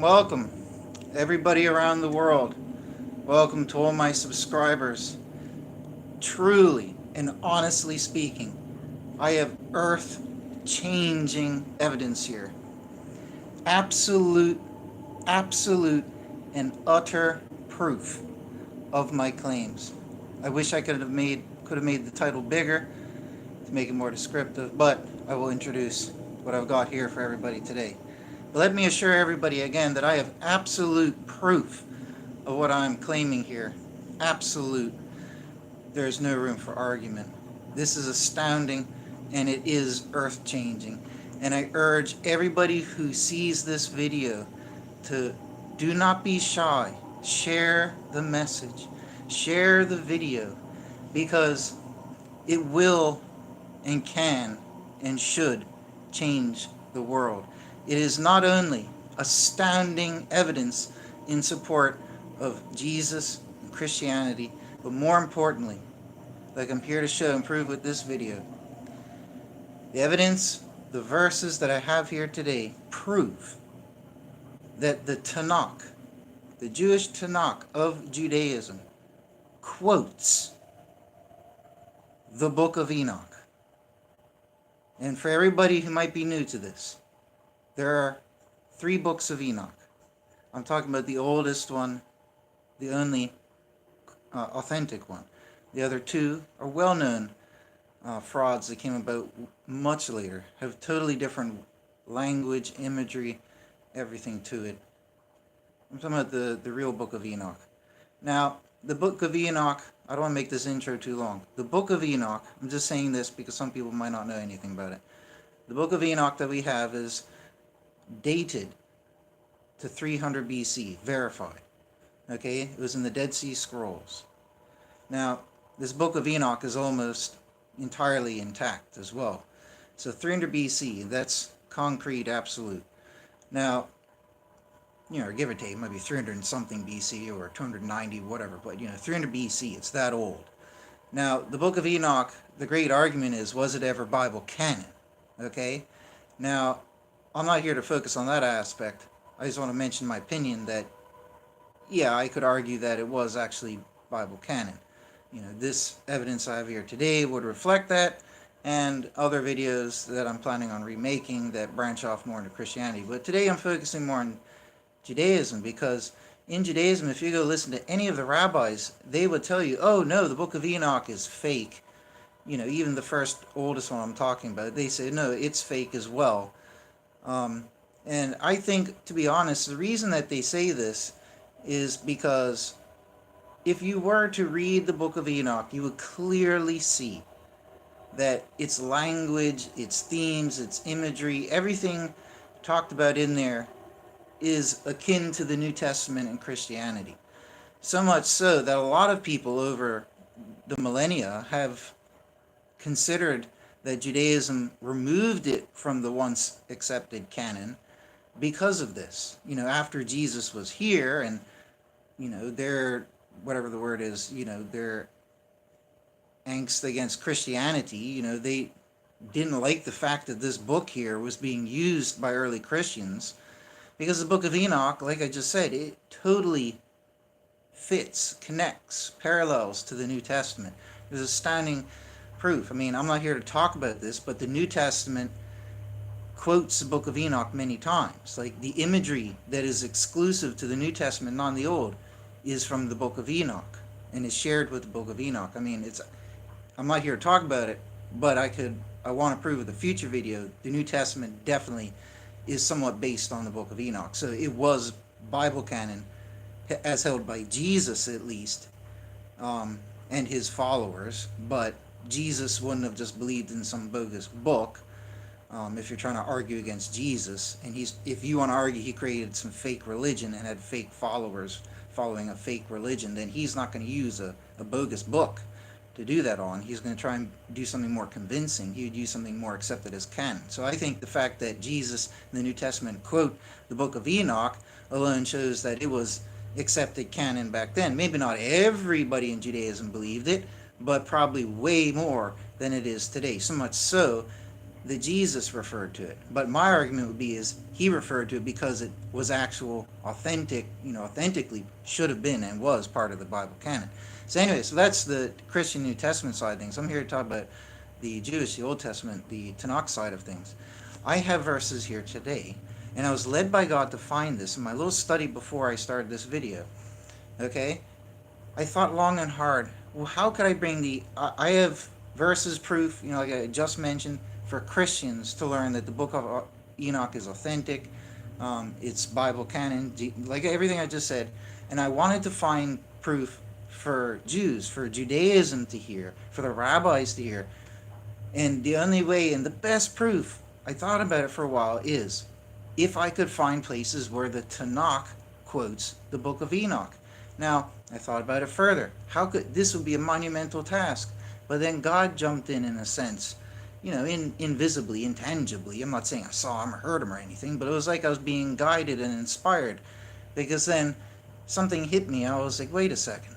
welcome, everybody around the world. Welcome to all my subscribers. Truly and honestly speaking, I have earth changing evidence here. Absolute, absolute, and utter proof of my claims. I wish I could have made the title bigger to make it more descriptive, but I will introduce what I've got here for everybody today. But let me assure everybody again that I have absolute proof of what I'm claiming here. Absolute. There is no room for argument. This is astounding and it is earth changing. And I urge everybody who sees this video to do not be shy. Share the message. Share the video because it will and can and should change the world. It is not only astounding evidence in support of Jesus and Christianity, but more importantly, like I'm here to show and prove with this video, the evidence, the verses that I have here today prove that the Tanakh, the Jewish Tanakh of Judaism, quotes the book of Enoch. And for everybody who might be new to this, there are 3 books of Enoch. I'm talking about the oldest one, the only authentic one. The other 2 are well-known frauds that came about much later, have totally different language, imagery, everything to it. I'm talking about the real book of Enoch. Now, the book of Enoch, I don't want to make this intro too long. The book of Enoch, I'm just saying this because some people might not know anything about it. The book of Enoch that we have is dated to 300 BC, verified. Okay, it was in the Dead Sea Scrolls. Now, this book of Enoch is almost entirely intact as well. So 300 BC, that's concrete, absolute. Now, give or take, it might be 300 and something BC or 290, whatever, but 300 BC, it's that old. Now, the book of Enoch, the great argument is, was it ever Bible canon? Okay? Now, I'm not here to focus on that aspect. I just want to mention my opinion that, yeah, I could argue that it was actually Bible canon. This evidence I have here today would reflect that, and other videos that I'm planning on remaking that branch off more into Christianity. But today I'm focusing more on Judaism, because in Judaism, if you go listen to any of the rabbis, they would tell you, oh no, the book of Enoch is fake. Even the first oldest one I'm talking about, they say, no, it's fake as well. And I think, to be honest, the reason that they say this is because if you were to read the book of Enoch, you would clearly see that its language, its themes, its imagery, everything talked about in there is akin to the New Testament and Christianity. So much so that a lot of people over the millennia have considered that Judaism removed it from the once accepted canon because of this. After Jesus was here and, their, whatever the word is, their angst against Christianity, they didn't like the fact that this book here was being used by early Christians. Because the book of Enoch, like I just said, it totally fits, connects, parallels to the New Testament. There's astounding proof. I'm not here to talk about this, but the New Testament quotes the book of Enoch many times. Like the imagery that is exclusive to the New Testament, not the Old, is from the book of Enoch and is shared with the book of Enoch. I'm not here to talk about it, but I want to prove with a future video, the New Testament definitely is somewhat based on the book of Enoch. So it was Bible canon, as held by Jesus at least, and his followers, but Jesus wouldn't have just believed in some bogus book. If you're trying to argue against Jesus, and if you want to argue he created some fake religion and had fake followers following a fake religion, then he's not going to use a bogus book to do that on. He's going to try and do something more convincing. He would use something more accepted as canon. So I think the fact that Jesus in the New Testament quote the book of Enoch alone shows that it was accepted canon back then. Maybe not everybody in Judaism believed it, but probably way more than it is today. So much so that Jesus referred to it. But my argument would be is he referred to it because it was actual, authentic, authentically should have been and was part of the Bible canon. So anyway, so that's the Christian New Testament side of things. I'm here to talk about the Jewish, the Old Testament, the Tanakh side of things. I have verses here today, and I was led by God to find this in my little study before I started this video. Okay? I thought long and hard, well, how could I bring I have verses, proof, like I just mentioned, for Christians to learn that the book of Enoch is authentic, it's Bible canon, like everything I just said, and I wanted to find proof for Jews, for Judaism to hear, for the rabbis to hear. And the only way, and the best proof, I thought about it for a while, is if I could find places where the Tanakh quotes the book of Enoch. Now, I thought about it further. This would be a monumental task? But then God jumped in a sense, invisibly, intangibly. I'm not saying I saw him or heard him or anything, but it was like I was being guided and inspired. Because then something hit me. I was like, wait a second.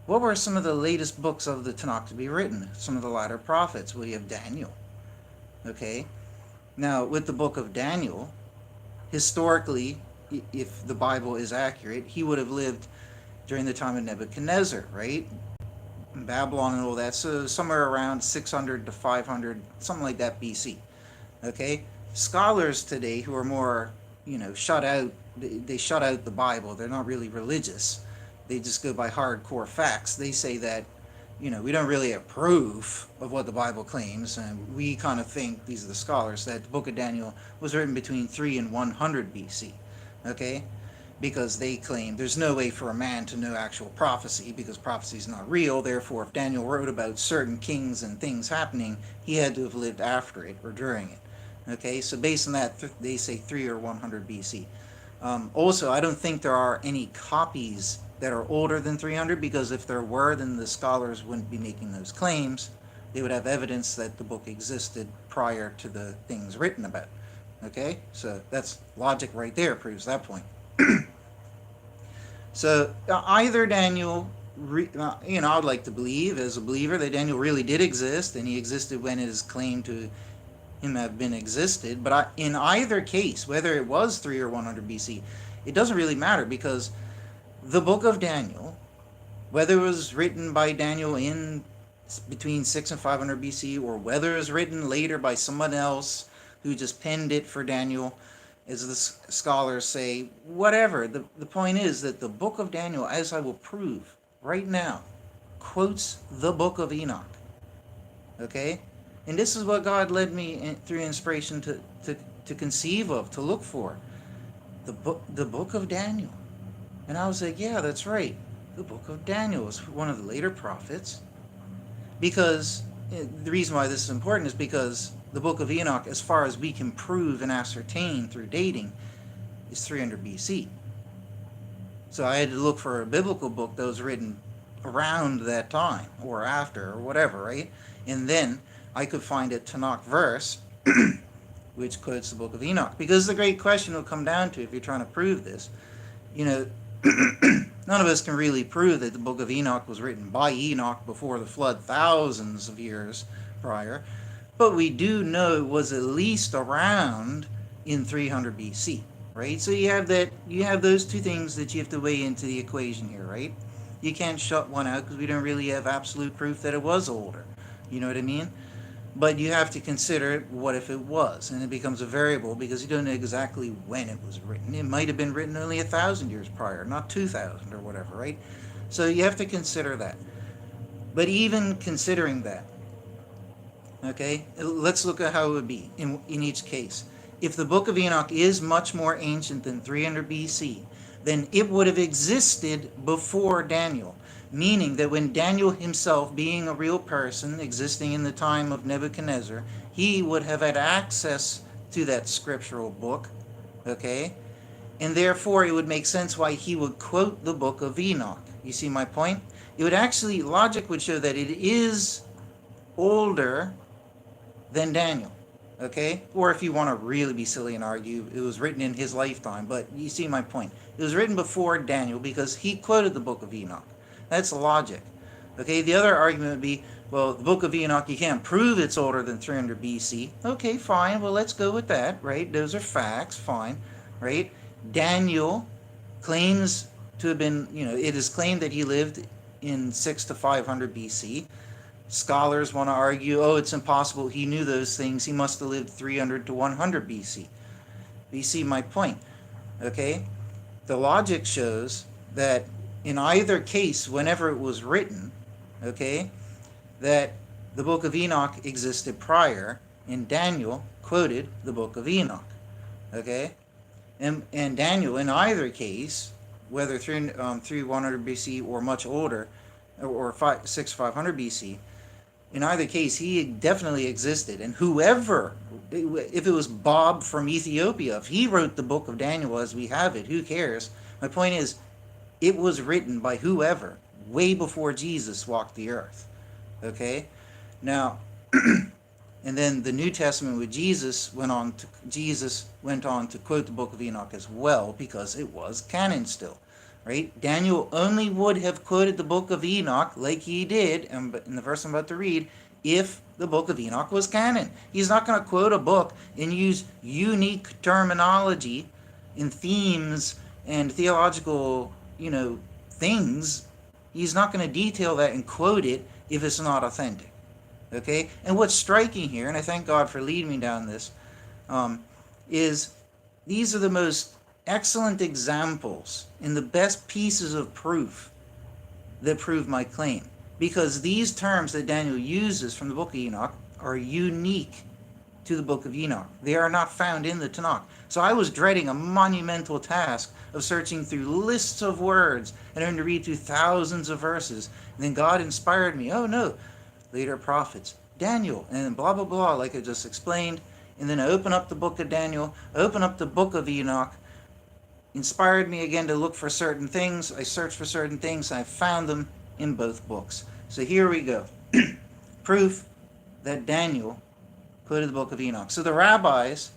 What were some of the latest books of the Tanakh to be written? Some of the latter prophets. Well, you have Daniel. Okay? Now, with the book of Daniel, historically, if the Bible is accurate, he would have lived during the time of Nebuchadnezzar, right? Babylon and all that. So somewhere around 600 to 500, something like that BC. Okay? Scholars today who are more, shut out, they shut out the Bible. They're not really religious. They just go by hardcore facts. They say that, we don't really have proof of what the Bible claims, and we kind of think, these are the scholars, that the book of Daniel was written between 3 and 100 BC. Okay? Because they claim there's no way for a man to know actual prophecy, because prophecy is not real. Therefore, if Daniel wrote about certain kings and things happening, he had to have lived after it or during it. Okay, so based on that, they say 3 or 100 BC. Also, I don't think there are any copies that are older than 300, because if there were, then the scholars wouldn't be making those claims. They would have evidence that the book existed prior to the things written about. Okay, so that's logic right there, proves that point. So either Daniel, I'd like to believe as a believer that Daniel really did exist, and he existed when it is claimed to him have been existed. But in either case, whether it was 3 or 100 BC, it doesn't really matter, because the book of Daniel, whether it was written by Daniel in between 6 and 500 BC, or whether it was written later by someone else who just penned it for Daniel, as the scholars say, whatever. The point is that the book of Daniel, as I will prove right now, quotes the book of Enoch. Okay? And this is what God led me through inspiration to conceive of, to look for. The book of Daniel. And I was like, yeah, that's right. The book of Daniel is one of the later prophets. Because the reason why this is important is because the book of Enoch, as far as we can prove and ascertain through dating, is 300 BC. So I had to look for a biblical book that was written around that time, or after, or whatever, right? And then I could find a Tanakh verse which quotes the book of Enoch. Because the great question will come down to, if you're trying to prove this, none of us can really prove that the book of Enoch was written by Enoch before the flood, thousands of years prior. But we do know it was at least around in 300 BC, right? So you have those two things that you have to weigh into the equation here, right? You can't shut one out because we don't really have absolute proof that it was older. You know what I mean? But you have to consider, what if it was? And it becomes a variable, because you don't know exactly when it was written. It might have been written only 1,000 years prior, not 2,000 or whatever, right? So you have to consider that. But even considering that, okay, let's look at how it would be in each case. If the book of Enoch is much more ancient than 300 BC, then it would have existed before Daniel. Meaning that when Daniel himself, being a real person existing in the time of Nebuchadnezzar, he would have had access to that scriptural book, okay? And therefore it would make sense why he would quote the book of Enoch. You see my point? It would actually, logic would show that it is older than Daniel, okay? Or if you want to really be silly and argue, it was written in his lifetime, but you see my point. It was written before Daniel because he quoted the book of Enoch. That's logic. Okay, the other argument would be, Well, the book of Enoch, you can't prove it's older than 300 BC. Okay, fine. Well, let's go with that, right? Those are facts, fine, right? Daniel claims to have been, it is claimed that he lived in 6 to 500 BC. Scholars want to argue, oh, it's impossible. He knew those things. He must have lived 300 to 100 BC. But you see my point, okay? The logic shows that in either case, whenever it was written, okay, that the book of Enoch existed prior, and Daniel quoted the book of Enoch, okay? And Daniel, in either case, whether through 100 BC or much older, or 500 BC, in either case, he definitely existed. And whoever, if it was Bob from Ethiopia, if he wrote the book of Daniel as we have it, who cares? My point is, it was written by whoever, way before Jesus walked the earth. Okay? Now, and then the New Testament with Jesus went on to quote the book of Enoch as well, because it was canon still. Right? Daniel only would have quoted the book of Enoch like he did, and in the verse I'm about to read, if the book of Enoch was canon. He's not going to quote a book and use unique terminology in themes and theological, things. He's not going to detail that and quote it if it's not authentic. Okay? And what's striking here, and I thank God for leading me down this, is these are the most excellent examples and the best pieces of proof that prove my claim. Because these terms that Daniel uses from the book of Enoch are unique to the book of Enoch. They are not found in the Tanakh. So I was dreading a monumental task of searching through lists of words and having to read through thousands of verses. And then God inspired me, oh no, later prophets, Daniel, and then blah, blah, blah, like I just explained. And then I open up the book of Daniel, open up the book of Enoch, inspired me again to look for certain things. I searched for certain things, and I found them in both books. So here we go. Proof that Daniel quoted the book of Enoch. So the rabbis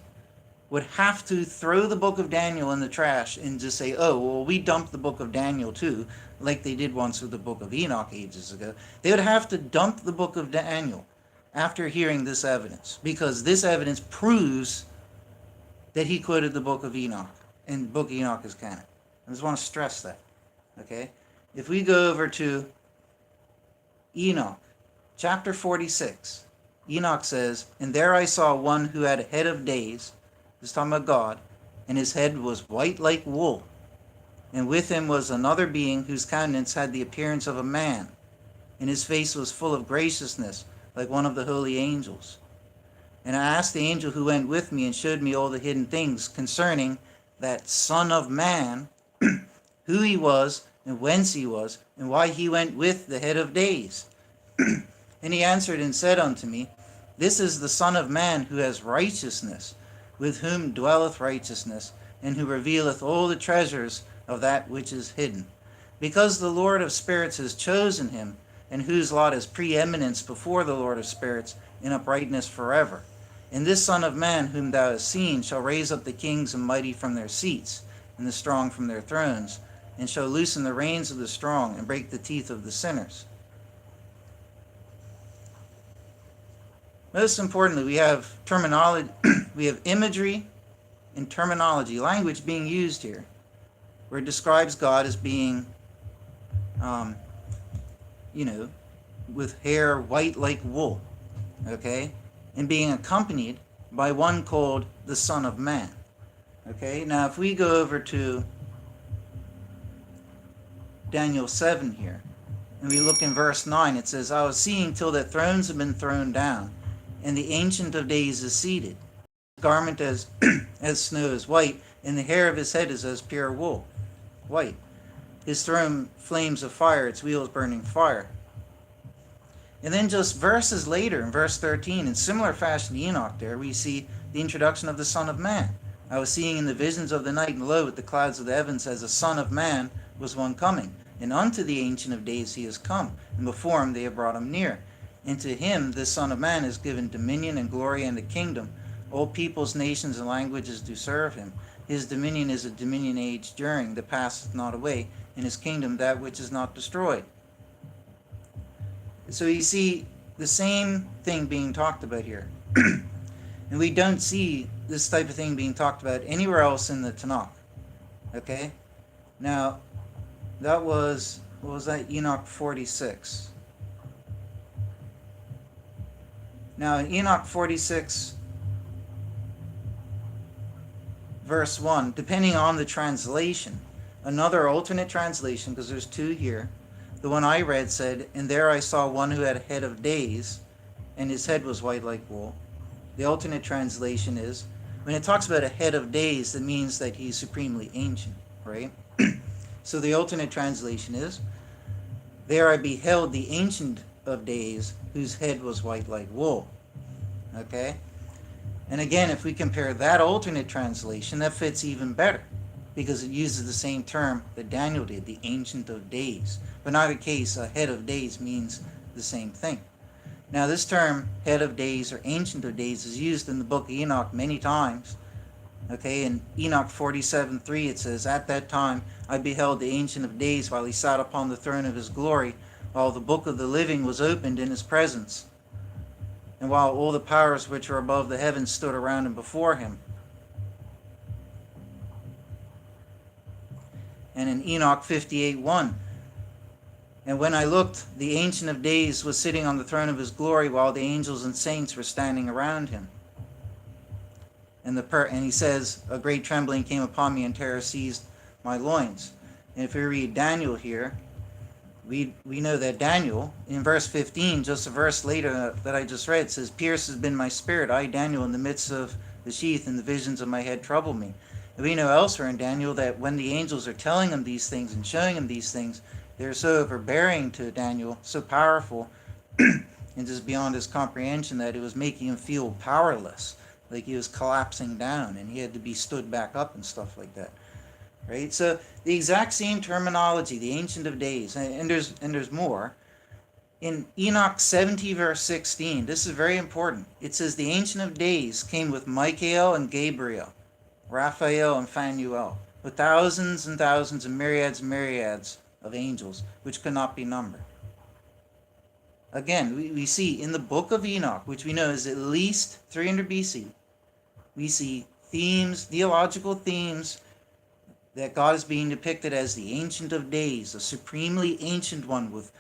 would have to throw the book of Daniel in the trash and just say, oh, well, we dumped the book of Daniel too, like they did once with the book of Enoch ages ago. They would have to dump the book of Daniel after hearing this evidence, because this evidence proves that he quoted the book of Enoch, and the book of Enoch is canon. I just want to stress that, okay? If we go over to Enoch, chapter 46, Enoch says, and there I saw one who had a head of days, this talking about God, and his head was white like wool, and with him was another being whose countenance had the appearance of a man, and his face was full of graciousness, like one of the holy angels. And I asked the angel who went with me and showed me all the hidden things concerning that Son of Man, who he was, and whence he was, and why he went with the head of days. And he answered and said unto me, this is the Son of Man who has righteousness, with whom dwelleth righteousness, and who revealeth all the treasures of that which is hidden. Because the Lord of spirits has chosen him, and whose lot is preeminence before the Lord of spirits, in uprightness forever. And this Son of Man whom thou hast seen shall raise up the kings and mighty from their seats, and the strong from their thrones, and shall loosen the reins of the strong, and break the teeth of the sinners. Most importantly, we have terminology, we have imagery and terminology, language being used here, where it describes God as being, with hair white like wool, okay, and being accompanied by one called the Son of Man. Okay, now if we go over to Daniel 7 here, and we look in verse 9, it says, I was seeing till that thrones have been thrown down, and the Ancient of Days is seated. His garment as snow is white, and the hair of his head is as pure wool, white. His throne flames of fire, its wheels burning fire. And then just verses later, in verse 13, in similar fashion to Enoch there, we see the introduction of the Son of Man. I was seeing in the visions of the night, and lo, with the clouds of the heavens, as a Son of Man was one coming. And unto the Ancient of Days he is come, and before him they have brought him near. And to him, this Son of Man, is given dominion and glory and a kingdom. All peoples, nations, and languages do serve him. His dominion is a dominion age during, that passeth not away, and his kingdom that which is not destroyed. So you see, the same thing being talked about here. And we don't see this type of thing being talked about anywhere else in the Tanakh. Okay? Now, that was, what was that? Enoch 46. Now, in Enoch 46, verse 1, depending on the translation, another alternate translation, because there's two here, the one I read said, "And there I saw one who had a head of days, and his head was white like wool." The alternate translation is, when it talks about a head of days, that means that he's supremely ancient, right? So the alternate translation is, "There I beheld the ancient of days, whose head was white like wool." Okay? And again, if we compare that alternate translation, that fits even better, because it uses the same term that Daniel did, the Ancient of Days. But in either case, a head of days means the same thing. Now, this term, head of days or Ancient of Days, is used in the book of Enoch many times. Okay, in Enoch 47:3 it says, "At that time I beheld the Ancient of Days while he sat upon the throne of his glory, while the book of the living was opened in his presence, and while all the powers which are above the heavens stood around and before him." And in Enoch 58:1, "And when I looked, the Ancient of Days was sitting on the throne of his glory, while the angels and saints were standing around him." And he says, "A great trembling came upon me, and terror seized my loins." And if we read Daniel here, we know that Daniel, in verse 15, just a verse later that I just read, says, "Pierced has been my spirit, I, Daniel, in the midst of the sheath, and the visions of my head trouble me." And we know elsewhere in Daniel that when the angels are telling him these things and showing him these things, they're so overbearing to Daniel, so powerful, and just beyond his comprehension, that it was making him feel powerless, like he was collapsing down, and he had to be stood back up and stuff like that. Right? So the exact same terminology, the Ancient of Days, and there's more. In Enoch 70 verse 16, this is very important. It says, "The Ancient of Days came with Michael and Gabriel, Raphael and Phanuel, with thousands and thousands and myriads of angels, which could not be numbered." Again, we see in the book of Enoch, which we know is at least 300 BC, we see themes, theological themes, that God is being depicted as the Ancient of Days, a supremely ancient one with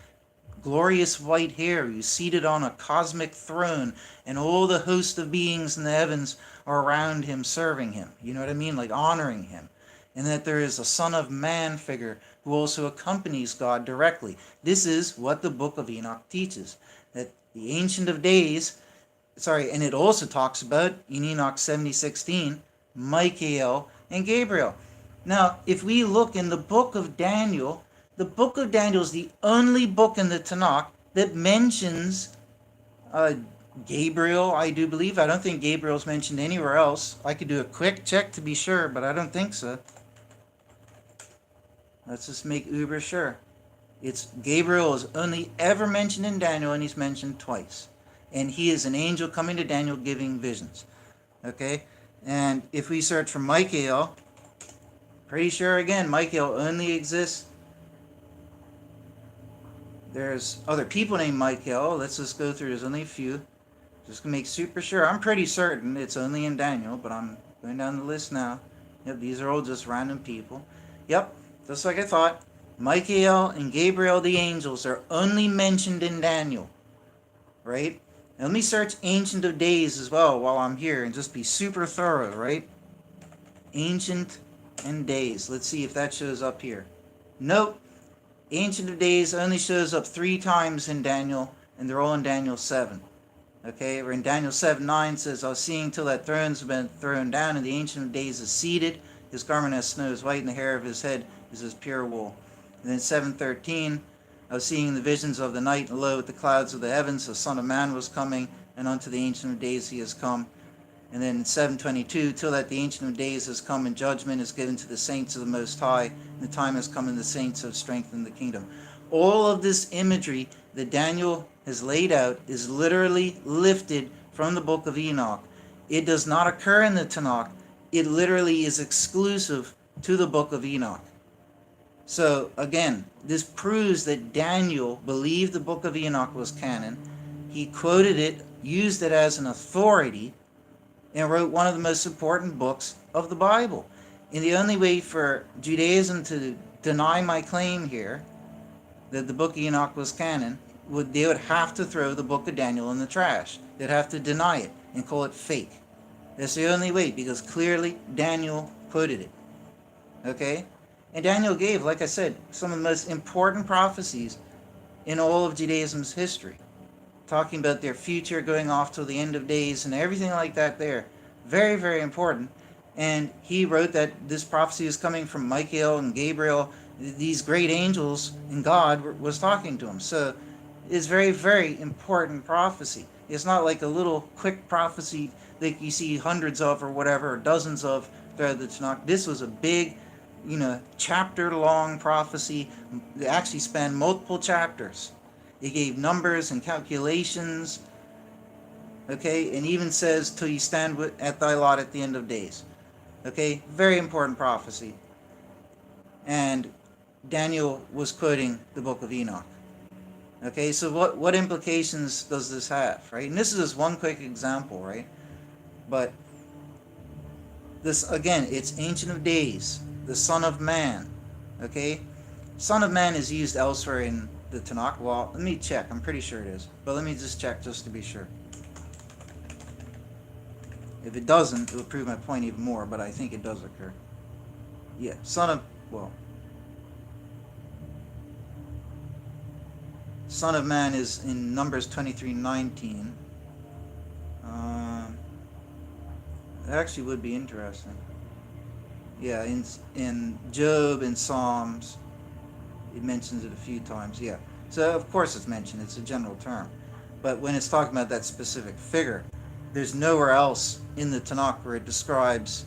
glorious white hair, who's seated on a cosmic throne, and all the host of beings in the heavens are around him, serving him. You know what I mean? Like honoring him. And that there is a Son of Man figure who also accompanies God directly. This is what the book of Enoch teaches. That the Ancient of Days, and it also talks about, in Enoch 70:16, Michael and Gabriel. Now, if we look in the book of Daniel, the book of Daniel is the only book in the Tanakh that mentions Gabriel, I do believe. I don't think Gabriel's mentioned anywhere else. I could do a quick check to be sure, but I don't think so. Let's just make uber sure. Gabriel is only ever mentioned in Daniel, and he's mentioned twice. And he is an angel coming to Daniel giving visions. Okay? And if we search for Michael, pretty sure again, Michael only exists. There's other people named Michael. Let's just go through. There's only a few. Just to make super sure. I'm pretty certain it's only in Daniel, but I'm going down the list now. Yep, these are all just random people. Yep, just like I thought. Michael and Gabriel the angels are only mentioned in Daniel. Right? Now let me search Ancient of Days as well while I'm here and just be super thorough, right? Ancient and Days. Let's see if that shows up here. Nope. Ancient of Days only shows up 3 times in Daniel, and they're all in Daniel 7. Okay, or in Daniel 7:9 says, "I was seeing till that thrones have been thrown down, and the Ancient of Days is seated. His garment as snow is white, and the hair of his head is as pure wool." And then 7:13, "I was seeing the visions of the night, and lo, with the clouds of the heavens, the Son of Man was coming, and unto the Ancient of Days he has come." And then in 7:22, "Till that the Ancient of Days has come, and judgment is given to the saints of the Most High, and the time has come, and the saints have strengthened the kingdom." All of this imagery that Daniel has laid out is literally lifted from the book of Enoch. It does not occur in the Tanakh. It literally is exclusive to the book of Enoch. So again, this proves that Daniel believed the book of Enoch was canon. He quoted it, used it as an authority, and wrote one of the most important books of the Bible. And the only way for Judaism to deny my claim here that the book of Enoch was canon, they would have to throw the book of Daniel in the trash. They'd have to deny it and call it fake. That's the only way, because clearly Daniel quoted it. Okay? And Daniel gave, like I said, some of the most important prophecies in all of Judaism's history, talking about their future going off till the end of days and everything like that there. Very, very important. And he wrote that this prophecy is coming from Michael and Gabriel, these great angels, and God was talking to him. So it's very, very important prophecy. It's not like a little quick prophecy that you see hundreds of or whatever, or dozens of throughout the Tanakh. This was a big, chapter-long prophecy. It actually spanned multiple chapters. It gave numbers and calculations, okay, and even says, till you stand at thy lot at the end of days. Okay, very important prophecy. And Daniel was quoting the book of Enoch. Okay, so what implications does this have, right? And this is just one quick example, right? But this, again, it's Ancient of Days, the Son of Man, okay? Son of Man is used elsewhere in the Tanakh. Well, let me check. I'm pretty sure it is. But let me just check just to be sure. If it doesn't, it will prove my point even more, but I think it does occur. Yeah, Son of Man is in Numbers 23:19. It actually would be interesting. Yeah, in Job and Psalms, it mentions it a few times. Yeah, so of course it's mentioned. It's a general term, but when it's talking about that specific figure, there's nowhere else in the Tanakh where it describes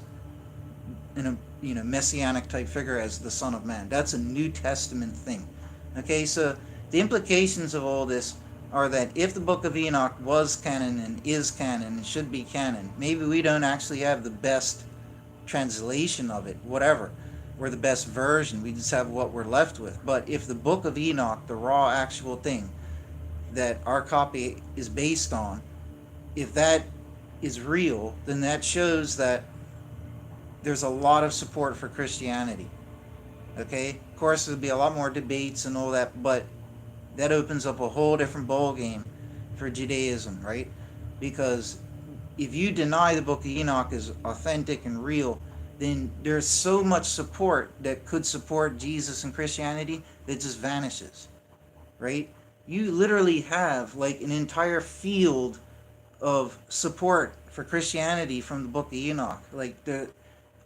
messianic type figure as the Son of Man. That's a New Testament thing. Okay, so the implications of all this are that if the book of Enoch was canon and is canon and should be canon, maybe we don't actually have the best translation of it, whatever, or the best version. We just have what we're left with. But if the book of Enoch, the raw actual thing that our copy is based on, if that is real, then that shows that there's a lot of support for Christianity. Okay? Of course, there'll be a lot more debates and all that, but that opens up a whole different ball game for Judaism, right? Because if you deny the book of Enoch is authentic and real, then there's so much support that could support Jesus and Christianity that just vanishes, right? You literally have like an entire field of support for Christianity from the book of Enoch. Like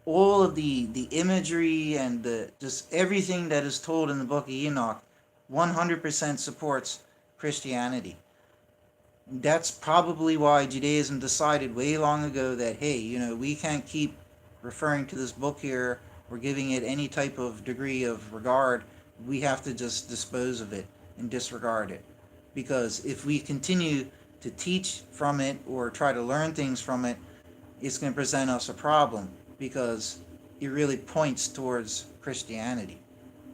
all of the imagery and just everything that is told in the book of Enoch 100% supports Christianity. That's probably why Judaism decided way long ago that, hey, we can't keep referring to this book here or giving it any type of degree of regard. We have to just dispose of it and disregard it. Because if we continue to teach from it or try to learn things from it, it's going to present us a problem because it really points towards Christianity.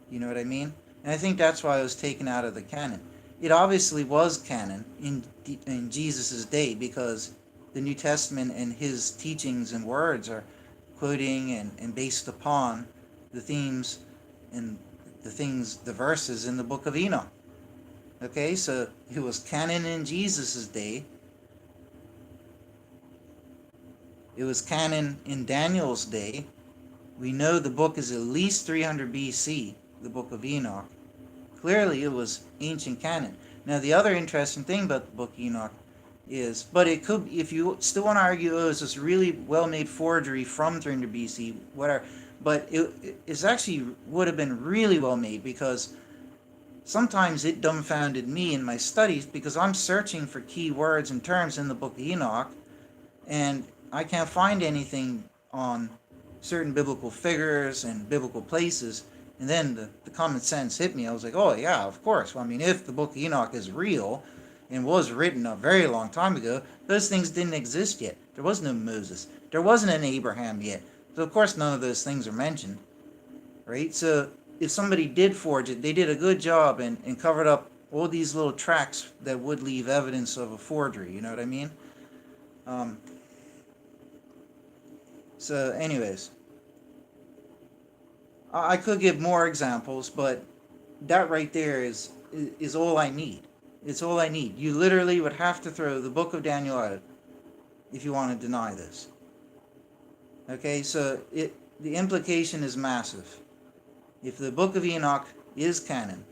You know what I mean? And I think that's why it was taken out of the canon. It obviously was canon in Jesus' day because the New Testament and his teachings and words are quoting and based upon the themes and the verses in the book of Enoch. Okay, so it was canon in Jesus' day. It was canon in Daniel's day. We know the book is at least 300 BC, the book of Enoch. Clearly it was ancient canon. Now the other interesting thing about the book of Enoch is, but it could, if you still want to argue, it's this really well-made forgery from 300 BC, whatever, but it's actually would have been really well made because sometimes it dumbfounded me in my studies because I'm searching for key words and terms in the book of Enoch and I can't find anything on certain biblical figures and biblical places. And then the common sense hit me. I was like, oh yeah, of course. Well, I mean, if the book of Enoch is real and was written a very long time ago, those things didn't exist yet. There was no Moses. There wasn't an Abraham yet. So of course none of those things are mentioned. Right? So if somebody did forge it, they did a good job and covered up all these little tracks that would leave evidence of a forgery. You know what I mean? Um, so, anyways, I could give more examples, but that right there is all I need. It's all I need. You literally would have to throw the book of Daniel out if you want to deny this. Okay, so the implication is massive. If the book of Enoch is canon,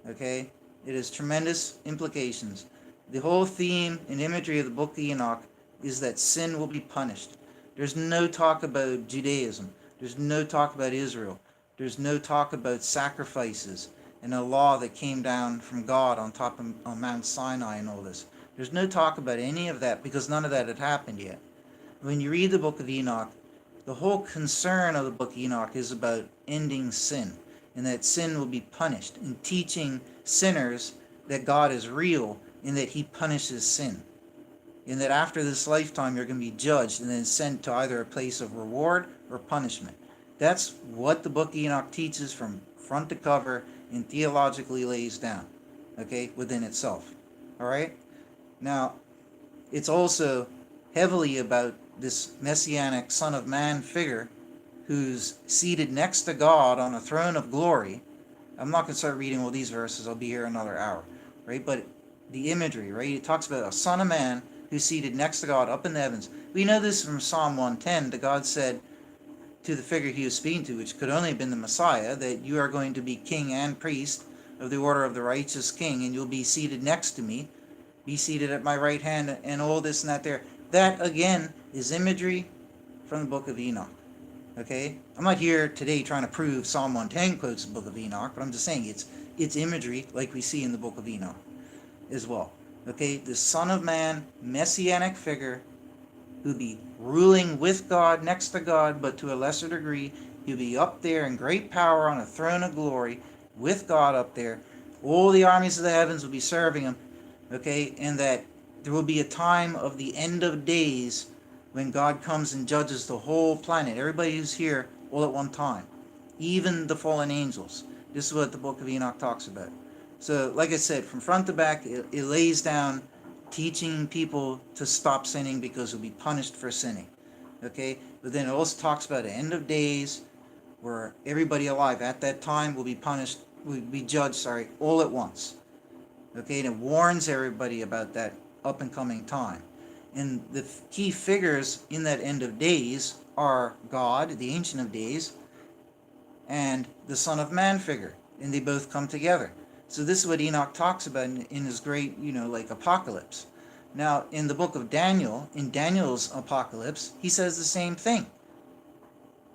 okay, it has tremendous implications. The whole theme and imagery of the book of Enoch is that sin will be punished. There's no talk about Judaism. There's no talk about Israel. There's no talk about sacrifices and a law that came down from God on top of on Mount Sinai and all this. There's no talk about any of that because none of that had happened yet. When you read the book of Enoch, the whole concern of the book of Enoch is about ending sin, and that sin will be punished, and teaching sinners that God is real and that he punishes sin. And that after this lifetime you're going to be judged and then sent to either a place of reward or punishment. That's what the book of Enoch teaches from front to cover and theologically lays down, okay, within itself. All right? Now, it's also heavily about this messianic Son of Man figure who's seated next to God on a throne of glory. I'm not going to start reading all these verses. I'll be here another hour, right? But the imagery, right? It talks about a Son of Man who's seated next to God up in the heavens. We know this from Psalm 110, that God said to the figure he was speaking to, which could only have been the Messiah, that you are going to be king and priest of the order of the righteous king, and you'll be seated next to me, be seated at my right hand, and all this and that there. That, again, is imagery from the book of Enoch. Okay? I'm not here today trying to prove Psalm 110 quotes the book of Enoch, but I'm just saying it's imagery like we see in the book of Enoch as well. Okay? The Son of Man, messianic figure, who'll be ruling with God, next to God, but to a lesser degree. He'll be up there in great power on a throne of glory with God up there. All the armies of the heavens will be serving him. Okay? And that there will be a time of the end of days when God comes and judges the whole planet. Everybody who's here all at one time. Even the fallen angels. This is what the book of Enoch talks about. So, like I said, from front to back, it lays down teaching people to stop sinning because they'll be punished for sinning. Okay? But then it also talks about the end of days where everybody alive at that time will be punished, will be judged, all at once. Okay? And it warns everybody about that up and coming time. And the key figures in that end of days are God, the Ancient of Days, and the Son of Man figure. And they both come together. So this is what Enoch talks about in his great, apocalypse. Now, in the book of Daniel, in Daniel's apocalypse, he says the same thing,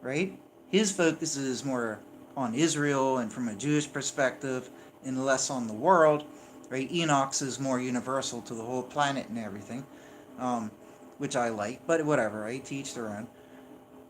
right? His focus is more on Israel and from a Jewish perspective and less on the world, right? Enoch's is more universal to the whole planet and everything, which I like, but whatever, right? To each their own.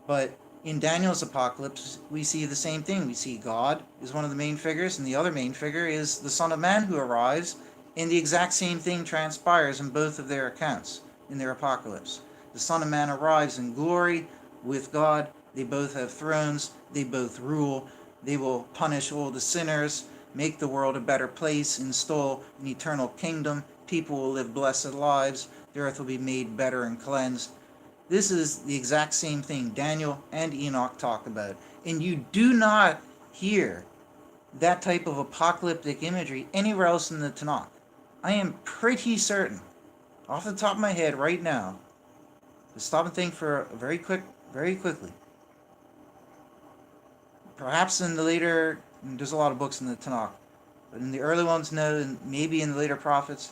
But in Daniel's apocalypse, we see the same thing. We see God is one of the main figures, and the other main figure is the Son of Man who arrives, and the exact same thing transpires in both of their accounts, in their apocalypse. The Son of Man arrives in glory with God. They both have thrones. They both rule. They will punish all the sinners, make the world a better place, install an eternal kingdom. People will live blessed lives. The earth will be made better and cleansed. This is the exact same thing Daniel and Enoch talk about. And you do not hear that type of apocalyptic imagery anywhere else in the Tanakh. I am pretty certain, off the top of my head right now, to stop and think for very quickly. Perhaps in the later, there's a lot of books in the Tanakh, but in the early ones, no, and maybe in the later prophets,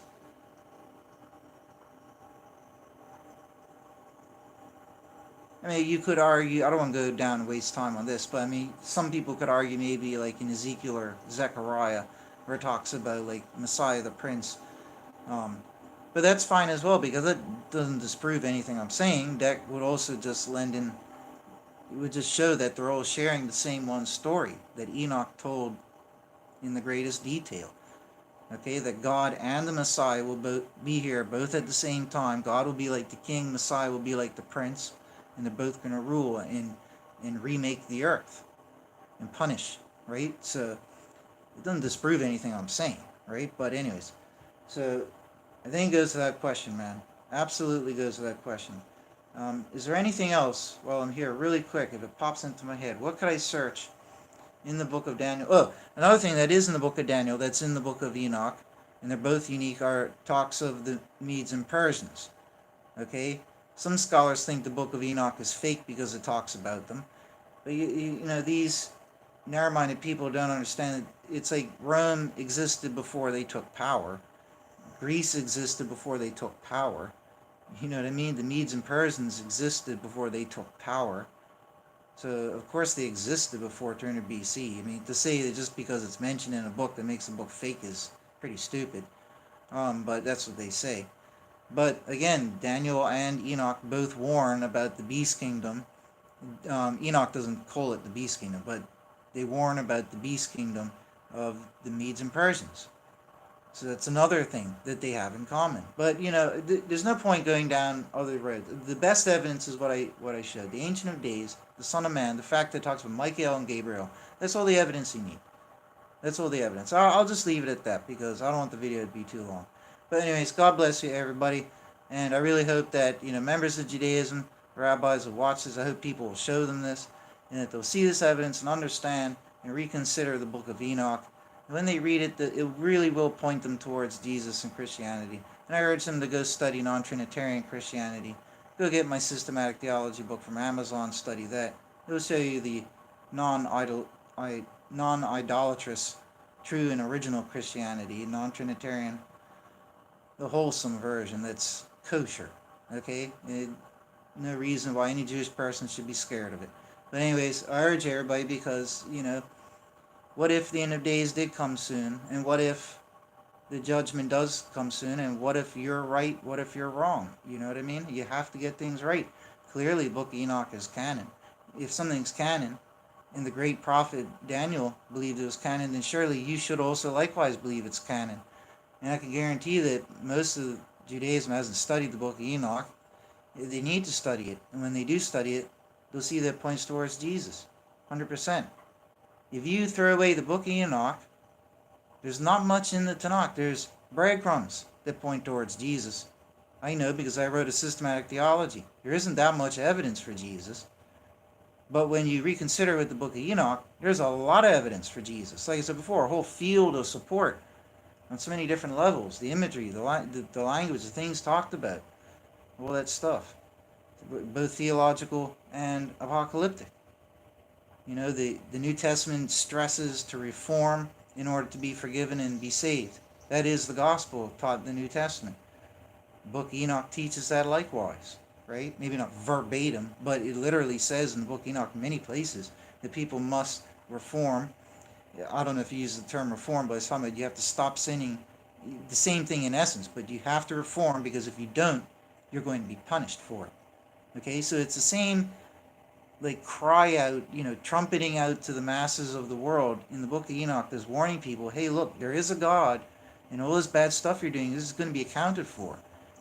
I mean, you could argue, I don't want to go down and waste time on this, but I mean, some people could argue maybe like in Ezekiel or Zechariah, where it talks about like Messiah the Prince. But that's fine as well, because it doesn't disprove anything I'm saying. That would also just lend in, it would just show that they're all sharing the same one story that Enoch told in the greatest detail. Okay, that God and the Messiah will both be here, both at the same time. God will be like the king, Messiah will be like the prince. And they're both going to rule and remake the earth and punish, right? So it doesn't disprove anything I'm saying. right? But anyways, so I think it goes to that question, man. Absolutely goes to that question. Is there anything else while I'm here, really quick, if it pops into my head? What could I search in the book of Daniel? Oh, another thing that is in the book of Daniel, that's in the book of Enoch, and they're both unique, are talks of the Medes and Persians. Okay? Some scholars think the book of Enoch is fake because it talks about them. But you know, these narrow-minded people don't understand that it's like Rome existed before they took power. Greece existed before they took power. You know what I mean? The Medes and Persians existed before they took power. So, of course, they existed before 300 BC. I mean, to say that just because it's mentioned in a book that makes a book fake is pretty stupid. But that's what they say. But again, Daniel and Enoch both warn about the beast kingdom. Enoch doesn't call it the beast kingdom, but they warn about the beast kingdom of the Medes and Persians. So that's another thing that they have in common. But you know, there's no point going down other roads. The best evidence is what I showed: the Ancient of Days, the Son of Man, the fact that it talks about Michael and Gabriel. That's all the evidence you need. That's all the evidence. I'll just leave it at that because I don't want the video to be too long. But anyways, God bless you, everybody, and I really hope that members of Judaism, rabbis will watch this. I hope people will show them this, and that they'll see this evidence and understand and reconsider the Book of Enoch. When they read it, it really will point them towards Jesus and Christianity. And I urge them to go study non-Trinitarian Christianity. Go get my systematic theology book from Amazon, study that. It'll show you the non-idolatrous, true and original Christianity, non-Trinitarian, the wholesome version that's kosher. Okay? No reason why any Jewish person should be scared of it. But anyways, I urge everybody because, what if the end of days did come soon? And what if the judgment does come soon? And what if you're right? What if you're wrong? You know what I mean? You have to get things right. Clearly, Book of Enoch is canon. If something's canon, and the great prophet Daniel believed it was canon, then surely you should also likewise believe it's canon. And I can guarantee that most of Judaism hasn't studied the Book of Enoch. They need to study it. And when they do study it, they'll see that it points towards Jesus. 100%. If you throw away the Book of Enoch, there's not much in the Tanakh. There's breadcrumbs that point towards Jesus. I know because I wrote a systematic theology. There isn't that much evidence for Jesus. But when you reconsider with the Book of Enoch, there's a lot of evidence for Jesus. Like I said before, a whole field of support on so many different levels. The imagery, the language, the things talked about, all that stuff. Both theological and apocalyptic. The New Testament stresses to reform in order to be forgiven and be saved. That is the gospel taught in the New Testament. The Book of Enoch teaches that likewise, right? Maybe not verbatim, but it literally says in the Book of Enoch in many places that people must reform. I don't know if you use the term reform, but it's talking about you have to stop sinning. The same thing in essence, but you have to reform because if you don't, you're going to be punished for it. Okay, so it's the same cry out, trumpeting out to the masses of the world in the Book of Enoch that's warning people, hey, look, there is a God, and all this bad stuff you're doing, this is going to be accounted for.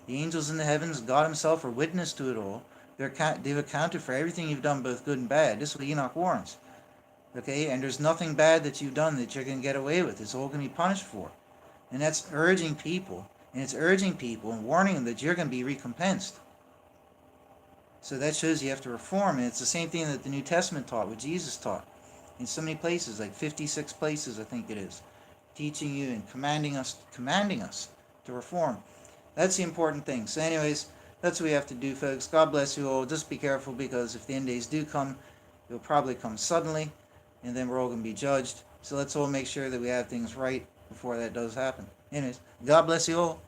The angels in the heavens, God himself are witness to it all. They've accounted for everything you've done, both good and bad. This is what Enoch warns. Okay, and there's nothing bad that you've done that you're going to get away with. It's all going to be punished for. And that's urging people, and warning them that you're going to be recompensed. So that shows you have to reform, and it's the same thing that the New Testament taught, what Jesus taught. In so many places, like 56 places I think it is, teaching you and commanding us to reform. That's the important thing. So anyways, that's what we have to do, folks. God bless you all. Just be careful, because if the end days do come, they'll probably come suddenly, and then we're all going to be judged. So let's all make sure that we have things right before that does happen. Anyways, God bless you all.